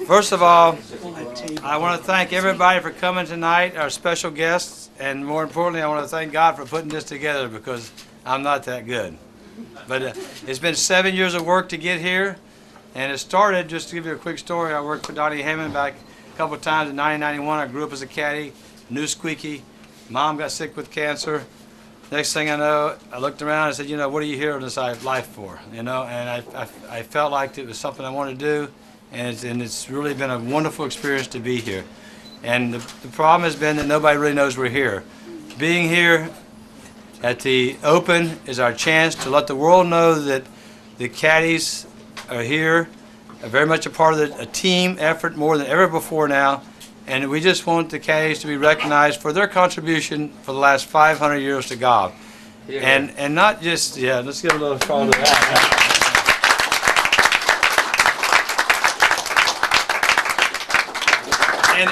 First of all, I want to thank everybody for coming tonight, our special guests, and more importantly, I want to thank God for putting this together because I'm not that good. But it's been 7 years of work to get here, and it started, just to give you a quick story, I worked for Donnie Hammond back a couple of times in 1991. I grew up as a caddy, knew Squeaky. Mom got sick with cancer. Next thing I know, I looked around and said, you know, what are you here on this life for? You know, and I felt like it was something I wanted to do. And it's really been a wonderful experience to be here. And the problem has been that nobody really knows we're here. Being here at the Open is our chance to let the world know that the caddies are here, are very much a part of a team effort more than ever before now. And we just want the caddies to be recognized for their contribution for the last 500 years to golf. Yeah. And not just, yeah, let's give a little applause to that.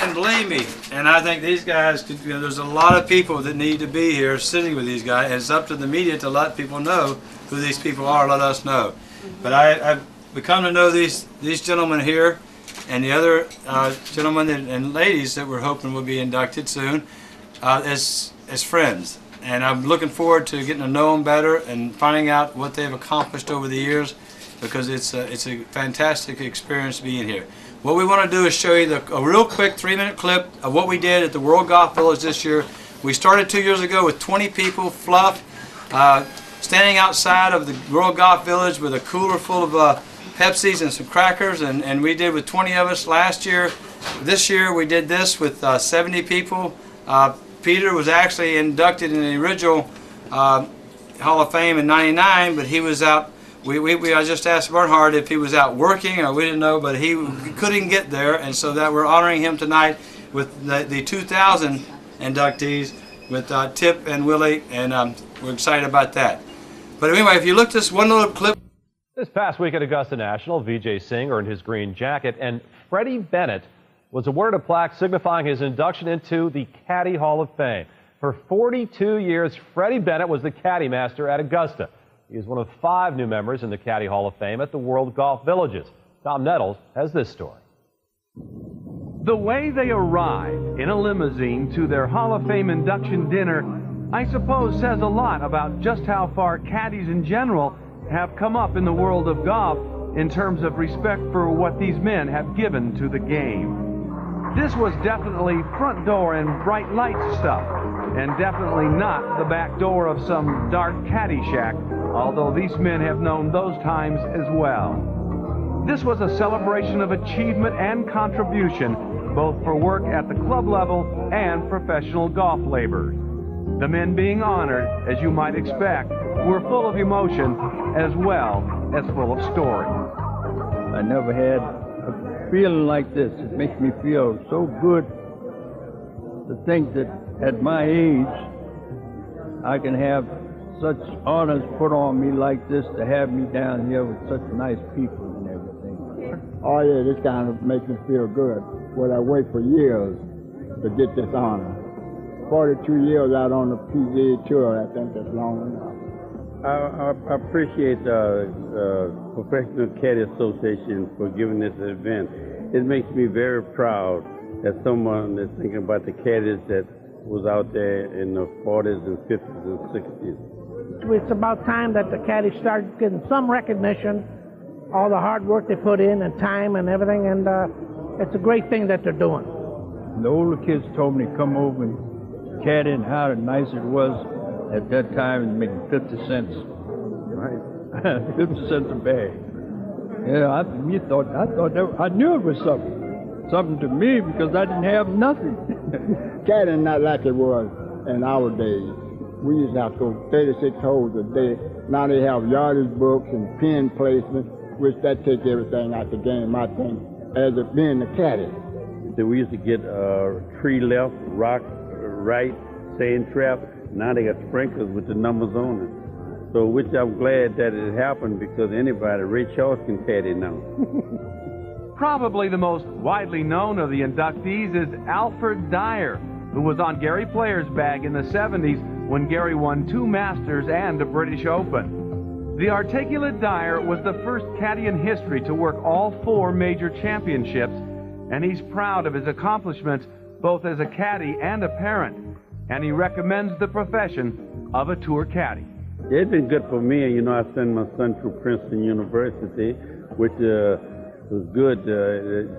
And believe me, and I think these guys, you know, there's a lot of people that need to be here sitting with these guys, and it's up to the media to let people know who these people are, let us know. But I've become to know these gentlemen here and the other gentlemen and ladies that we're hoping will be inducted soon as friends. And I'm looking forward to getting to know them better and finding out what they've accomplished over the years, because it's a fantastic experience being here. What we want to do is show you a real quick 3-minute clip of what we did at the World Golf Village this year. We started 2 years ago with 20 people, fluff, standing outside of the World Golf Village with a cooler full of Pepsis and some crackers, and we did with 20 of us last year. This year we did this with 70 people. Peter was actually inducted in the original Hall of Fame in '99, but he was out. I just asked Bernhard if he was out working, or we didn't know, but he couldn't get there, and so that we're honoring him tonight with the 2000 inductees with Tip and Willie, and we're excited about that. But anyway, if you look at this one little clip. This past week at Augusta National, Vijay Singh earned his green jacket, and Freddie Bennett was awarded a plaque signifying his induction into the Caddie Hall of Fame. For 42 years, Freddie Bennett was the caddy master at Augusta. He is one of 5 new members in the Caddie Hall of Fame at the World Golf Villages. Tom Nettles has this story. The way they arrived in a limousine to their Hall of Fame induction dinner, I suppose, says a lot about just how far caddies in general have come up in the world of golf in terms of respect for what these men have given to the game. This was definitely front door and bright light stuff, and definitely not the back door of some dark caddy shack, although these men have known those times as well. This was a celebration of achievement and contribution, both for work at the club level and professional golf labors. The men being honored, as you might expect, were full of emotion as well as full of story. I never had a feeling like this. It makes me feel so good to think that at my age I can have such honors put on me like this, to have me down here with such nice people and everything. Oh yeah, this kind of makes me feel good. Well, I wait for years to get this honor. 42 years out on the PGA Tour, I think that's long enough. I appreciate the Professional Caddy Association for giving this event. It makes me very proud that someone is thinking about the caddies that was out there in the 40s and 50s and 60s. It's about time that the caddies started getting some recognition, all the hard work they put in and time and everything, and it's a great thing that they're doing. The older kids told me to come over and caddy, and how nice it was at that time, making 50 cents. Right. 50 cents a bag. Yeah, I knew it was something to me, because I didn't have nothing. Caddying not like it was in our days. We used to have to go 36 holes a day. Now they have yardage books and pin placement, which that take everything out the game, I think, as it being the caddy. So we used to get tree left, rock right, sand trap. Now they got sprinklers with the numbers on it. So, which I'm glad that it happened because anybody, Ray Charles can caddy now. Probably the most widely known of the inductees is Alfred Dyer, who was on Gary Player's bag in the 70s when Gary won 2 Masters and a British Open. The articulate Dyer was the first caddy in history to work all 4 major championships, and he's proud of his accomplishments both as a caddy and a parent, and he recommends the profession of a tour caddy. It's been good for me. You know, I sent my son through Princeton University, which was good.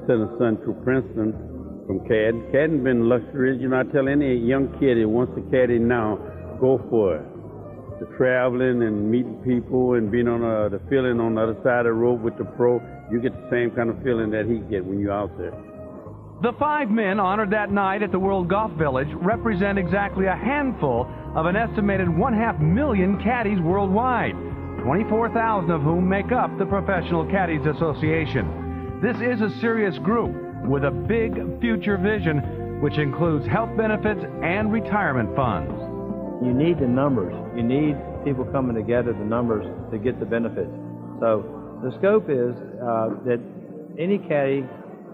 Sent a son through Princeton from Caddie. Caddie's been luxurious. You know, I tell any young kid who wants to caddy now, go for it. The traveling and meeting people and being on the feeling on the other side of the road with the pro, you get the same kind of feeling that he get when you're out there. The 5 men honored that night at the World Golf Village represent exactly a handful of an estimated 500,000 caddies worldwide, 24,000 of whom make up the Professional Caddies Association. This is a serious group with a big future vision, which includes health benefits and retirement funds. You need the numbers. You need people coming together, the numbers, to get the benefits. So the scope is that any caddy,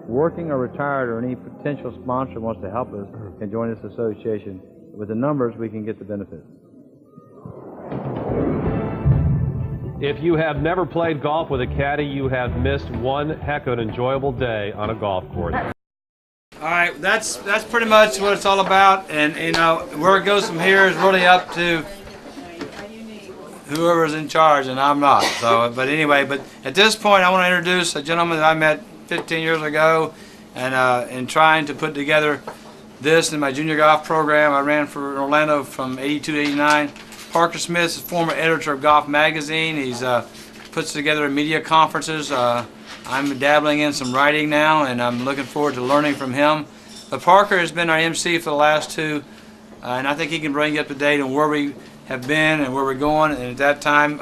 working or retired, or any potential sponsor wants to help us can join this association. With the numbers, we can get the benefits. If you have never played golf with a caddy, you have missed one heck of an enjoyable day on a golf course. All right, that's pretty much what it's all about, and you know where it goes from here is really up to whoever's in charge, and I'm not. So, but anyway, but at this point, I want to introduce a gentleman that I met 15 years ago, and in trying to put together this in my junior golf program. I ran for Orlando from '82 to '89. Parker Smith is former editor of Golf Magazine. He's puts together media conferences. I'm dabbling in some writing now, and I'm looking forward to learning from him. But Parker has been our MC for the last 2, and I think he can bring you up to date on where we have been and where we're going. And at that time,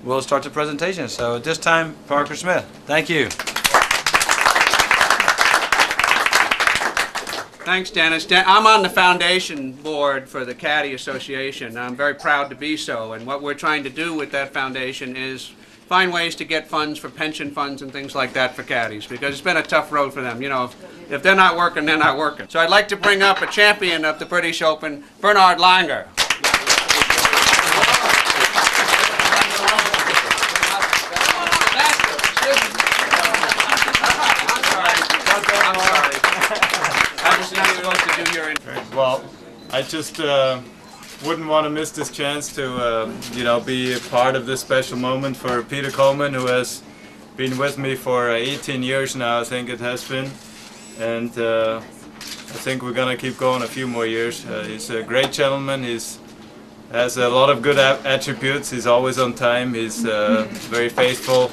we'll start the presentation. So at this time, Parker Smith. Thank you. Thanks, Dennis. I'm on the foundation board for the Caddie Association. I'm very proud to be so, and what we're trying to do with that foundation is find ways to get funds for pension funds and things like that for caddies, because it's been a tough road for them. You know, if they're not working, they're not working. So I'd like to bring up a champion of the British Open, Bernard Langer. Well, I just wouldn't want to miss this chance to, you know, be a part of this special moment for Peter Coleman, who has been with me for 18 years now, I think it has been, and I think we're going to keep going a few more years. He's a great gentleman. He's has a lot of good attributes. He's always on time. He's very faithful.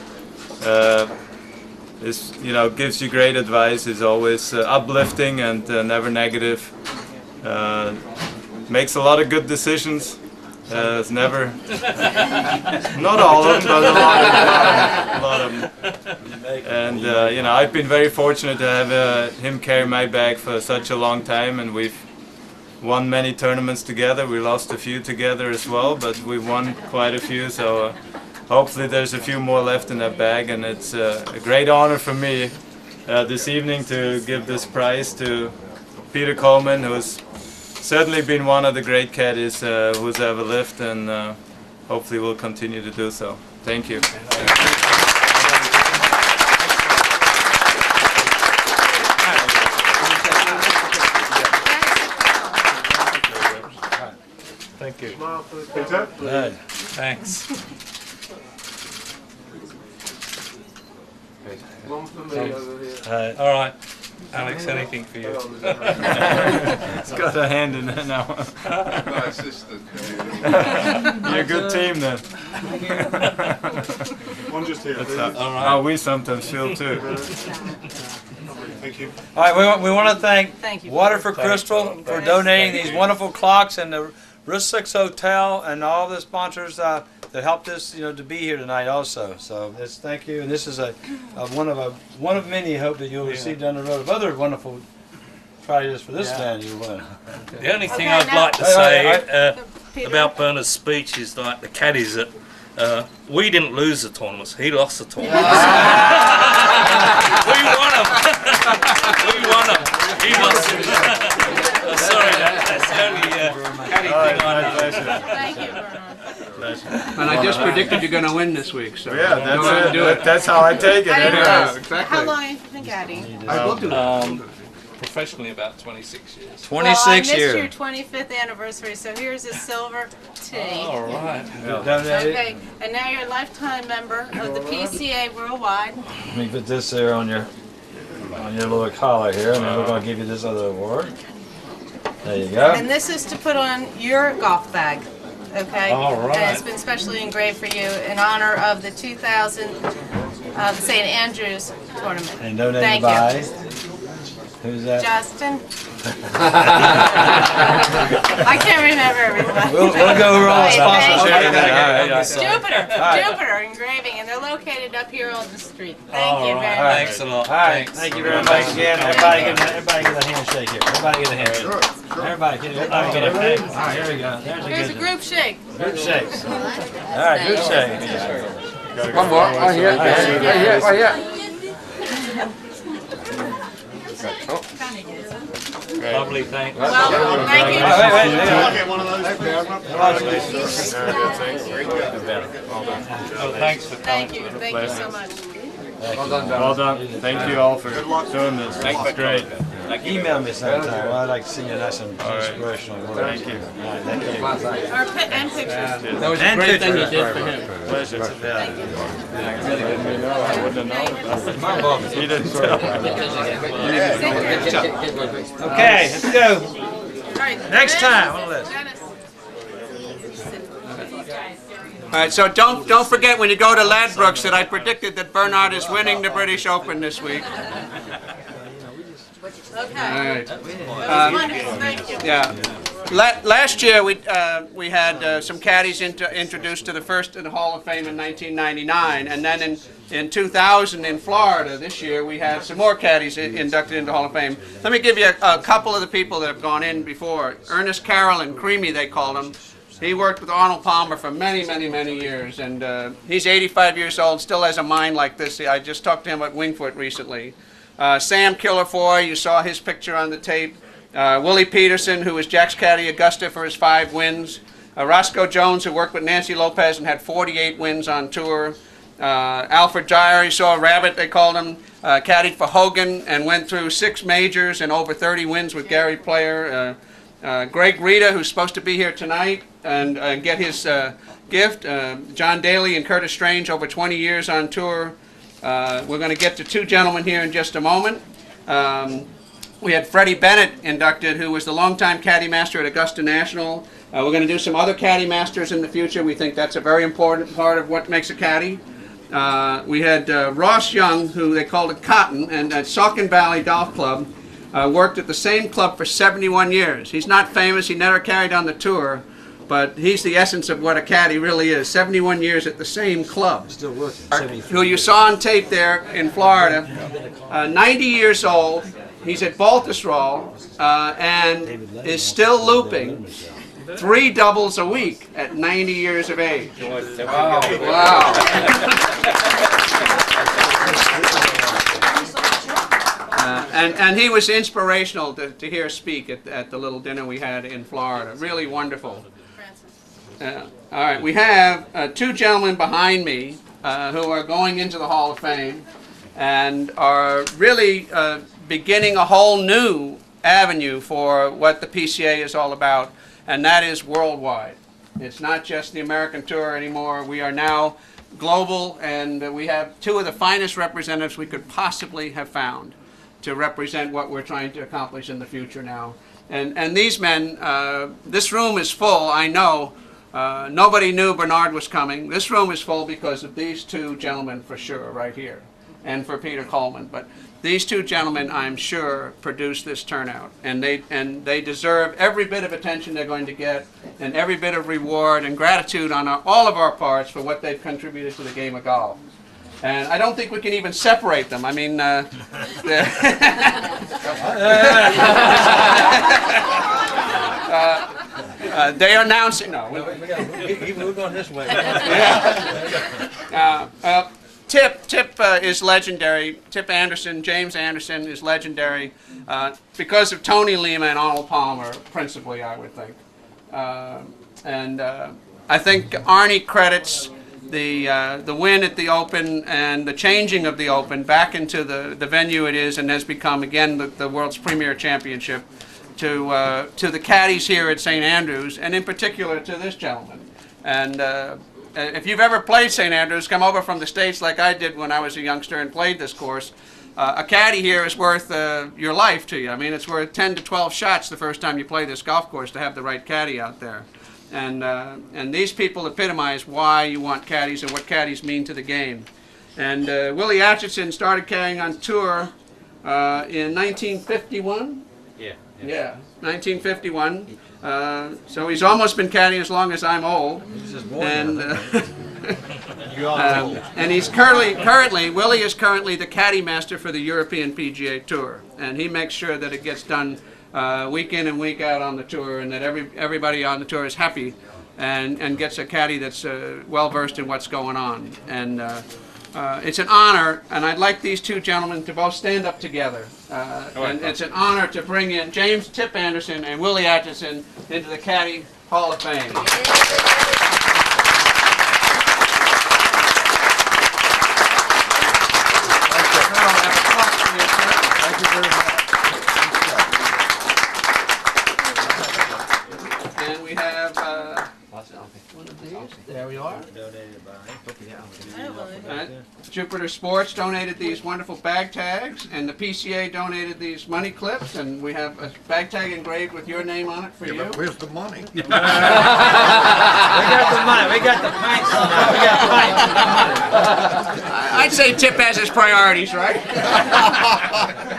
You know, gives you great advice. He's always uplifting and never negative. Makes a lot of good decisions. It's never, not all of them, but a lot of them. And you know, I've been very fortunate to have him carry my bag for such a long time, and we've won many tournaments together. We lost a few together as well, but we won quite a few. So hopefully there's a few more left in that bag, and it's a great honor for me this evening to give this prize to Peter Coleman, who's certainly been one of the great caddies who's ever lived, and hopefully will continue to do so. Thank you. Thank you. Good. Thanks. All right. Alex, anything for you? It's got a hand in it now. My assistant. You're a good team then. One just here. All right. Oh, we sometimes feel too. Thank you. All right, we want to thank Water for Crystal for donating these wonderful clocks, and the Rusix Hotel, and all the sponsors that helped us, you know, to be here tonight also. So it's thank you, and this is one of many, hope that you'll receive down the road of other wonderful prizes for this man you win. The only thing I'd like to say, about Bernard's speech is like the caddies that we didn't lose the tournaments, he lost the tournaments. We won them. We won them. He lost them. Sorry, that's the only caddy thing I know. Thank you, Bernard. And I just predicted you're going to win this week, so Yeah, go ahead and do it. that's how I take it. I didn't Anyway. know. exactly. How long have you been caddying? I will do it. Professionally about 26 years. 26 well, I missed years. your 25th anniversary, so here's a silver tea. All right. Okay, and now you're a lifetime member of the PCA Worldwide. Let me put this there on your little collar here, and then we're going to give you this other award. There you go. And this is to put on your golf bag. Okay? All right. And it's been specially engraved for you in honor of the 2000 St. Andrews tournament. And donated Thank by? you. Who's that? Justin. I can't remember everybody. We'll go over all the Wait, sponsors thank here. you. All right. Jupiter Engraving, and they're located up here on the street. Thank you very much. Thanks a lot. All right, Thanks. thank you very much again. Everybody get a handshake here. Everybody get a handshake. Everybody get a handshake. All right, here we go. Here's a group shake. Group shakes. All right, group shake. One more. Right here. Right here. Lovely, thanks. Well, thank you. Get one of those. Oh, thanks for coming. Thank you. Thank you so much. Well done. Thank you all for doing this. It's great. Email me sometime. Well, I'd like to see you. That's some inspirational words. Thank you. All right, thank you. And pictures. That was a great thing you did for him. Pleasure. Yeah. I wouldn't have known. He didn't tell. Okay, let's go. All right. Next time on the list. Dennis. All right, so don't forget when you go to Ladbrokes that I predicted that Bernard is winning the British Open this week. Okay. All right. That was wonderful. Thank you. Yeah. Last year we had some caddies introduced to the first in the Hall of Fame in 1999, and then in 2000 in Florida this year we had some more caddies inducted into the Hall of Fame. Let me give you a couple of the people that have gone in before. Ernest Carrollin, Creamy they called him. He worked with Arnold Palmer for many, many, many years, and he's 85 years old, still has a mind like this. I just talked to him at Wingfoot recently. Sam Killifoy, you saw his picture on the tape. Willie Peterson, who was Jack's caddy Augusta for his 5 wins. Roscoe Jones, who worked with Nancy Lopez and had 48 wins on tour. Alfred Dyer, you saw a rabbit, they called him. Caddied for Hogan and went through 6 majors and over 30 wins with Gary Player. Greg Rita, who's supposed to be here tonight and get his gift. John Daly and Curtis Strange, over 20 years on tour. We're going to get to 2 gentlemen here in just a moment. We had Freddie Bennett inducted, who was the longtime caddy master at Augusta National. We're going to do some other caddy masters in the future. We think that's a very important part of what makes a caddy. We had Ross Young, who they called it Cotton, and at Saucon Valley Golf Club. Worked at the same club for 71 years. He's not famous, he never carried on the tour, but he's the essence of what a caddy really is. 71 years at the same club. Still working. Who you saw on tape there in Florida, 90 years old. He's at Baltusrol and is still looping 3 doubles a week at 90 years of age. Wow. And he was inspirational to hear speak at the little dinner we had in Florida. Really wonderful. All right, we have 2 gentlemen behind me who are going into the Hall of Fame and are really beginning a whole new avenue for what the PCA is all about, and that is worldwide. It's not just the American Tour anymore. We are now global, and we have 2 of the finest representatives we could possibly have found to represent what we're trying to accomplish in the future now. And these men, this room is full, I know. Nobody knew Bernard was coming. This room is full because of these 2 gentlemen for sure, right here, and for Peter Coleman. But these 2 gentlemen, I'm sure, produced this turnout, and they deserve every bit of attention they're going to get, and every bit of reward and gratitude on all of our parts for what they've contributed to the game of golf. And I don't think we can even separate them. I mean, They are announcing. No, we're going this way. Tip is legendary. Tip Anderson, James Anderson is legendary because of Tony Lima and Arnold Palmer, principally, I would think. I think Arnie credits the win at the Open and the changing of the Open back into the venue it is and has become again the world's premier championship to the caddies here at St. Andrews, and in particular to this gentleman. And if you've ever played St. Andrews, come over from the States like I did when I was a youngster and played this course, a caddy here is worth your life to you. I mean, it's worth 10 to 12 shots the first time you play this golf course to have the right caddy out there. And these people epitomize why you want caddies and what caddies mean to the game. And Willie Atchison started caddying on tour in 1951. Yeah, 1951. So he's almost been caddying as long as I'm old. And he's currently Willie is currently the caddy master for the European PGA Tour, and he makes sure that it gets done week in and week out on the tour, and that everybody on the tour is happy and gets a caddy that's well versed in what's going on. And it's an honor, and I'd like these two gentlemen to both stand up together. And it's an honor to bring in James Tip Anderson and Willie Atchison into the Caddy Hall of Fame. Thank you very much. And we have one of these. There we are. Jupiter Sports donated these wonderful bag tags, and the PCA donated these money clips, and we have a bag tag engraved with your name on it for you. But where's the money? We got the money. We got the pints now. We got pints. I'd say Tip has his priorities, right?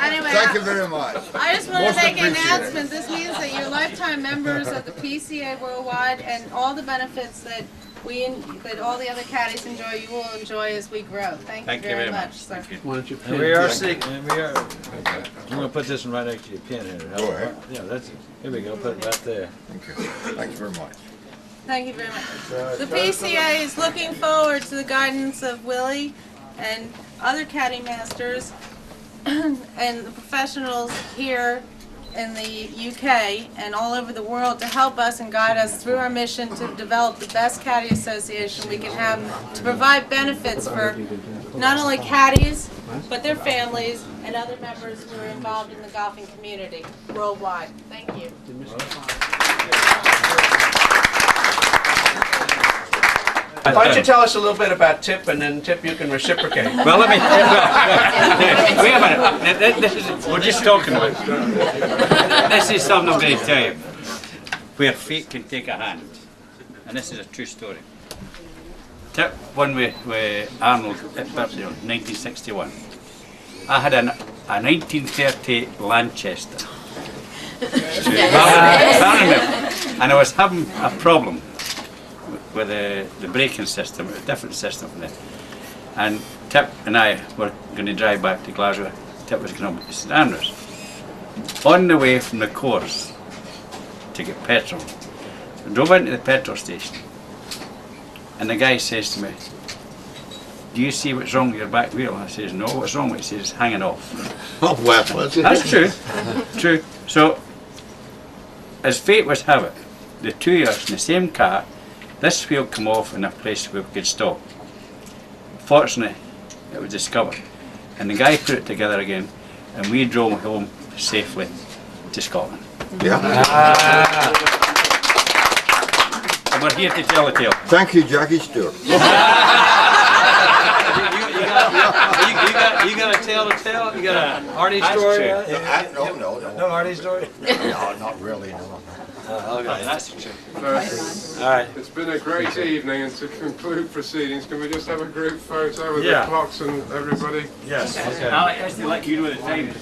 Anyway, Thank you very much. I just want Most to make an appreciated. announcement. This means that you're lifetime members of the PCA worldwide, and all the benefits that all the other caddies enjoy, you will enjoy as we grow. Thank you very much, sir. Why don't you And we are seeking. And we are. I'm going to put this one right next to your pin here. Go ahead. Yeah, that's it. Here we go. Put it right there. Thank you. Thank you very much. Thank you very much. The PCA is looking forward to the guidance of Willie and other caddy masters and the professionals here in the UK and all over the world to help us and guide us through our mission to develop the best caddy association we can have, to provide benefits for not only caddies but their families and other members who are involved in the golfing community worldwide. Thank you. Why don't you tell us a little bit about Tip, and then Tip, you can reciprocate. Well, let me. Wait a minute. We're just talking about. This is something I'm going to tell you, where fate can take a hand, and this is a true story. Tip won with Arnold at Birchdale, 1961. I had a 1930 Lanchester, and I was having a problem with the braking system, a different system from that. And Tip and I were going to drive back to Glasgow. Tip was going to St Andrews. On the way from the course to get petrol, I drove into the petrol station, and the guy says to me, "Do you see what's wrong with your back wheel?" I says, "No, what's wrong with it?" He says, "It's hanging off." Oh, well. That's true. True. So, as fate was have it, the two of us in the same car, this wheel come off in a place where we could stop. Fortunately, it was discovered, and the guy put it together again, and we drove home safely to Scotland. Yeah. And we're here to tell the tale. Thank you, Jackie Stewart. You got to tell the tale? You got a Artie story? No Artie story? No, not really, no. Okay, that's true. All right. It's been a great evening, and to conclude proceedings, can we just have a group photo with the clocks and everybody? Yes. Okay. I'll actually let you know the time.